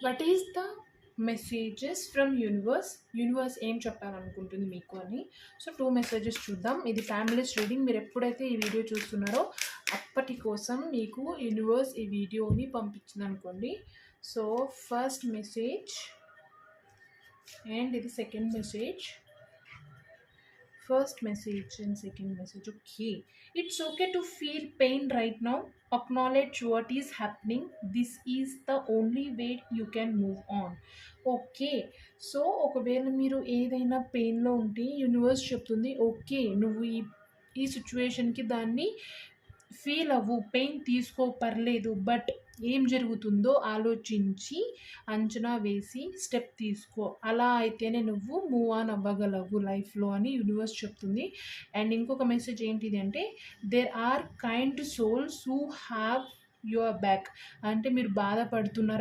What is the messages from universe ఏం చెప్పాలనుకుంటుంది మీకు అని. సో 2 మెసేజెస్ చూద్దాం. ఇది ఫ్యామిలీస్ రీడింగ్. మీరు ఎప్పుడైతే ఈ వీడియో చూస్తున్నారో అప్పటి కోసం మీకు యూనివర్స్ ఈ వీడియోని పంపించింది అనుకోండి. సో ఫస్ట్ మెసేజ్ అండ్ ఇది second message. First message and second message. Okay, it's okay to feel pain right now. Acknowledge what is happening. This is the only way you can move on. Okay, so ఒకవేళ మీరు ఏదైనా పెయిన్లో ఉంటే universe చెప్తుంది okay నువ్వు ఈ సిచ్యువేషన్కి దాన్ని feel అవ్వు, పెయిన్ తీసుకో, పర్లేదు, బట్ ఏం జరుగుతుందో ఆలోచించి అంచనా వేసి స్టెప్ తీసుకో, అలా అయితేనే నువ్వు మూవ్ ఆన్ అవ్వగలవు లైఫ్లో అని యూనివర్స్ చెప్తుంది. అండ్ ఇంకొక మెసేజ్ ఏంటిది అంటే there are kind souls who have your back. అంటే మీరు బాధపడుతున్నారు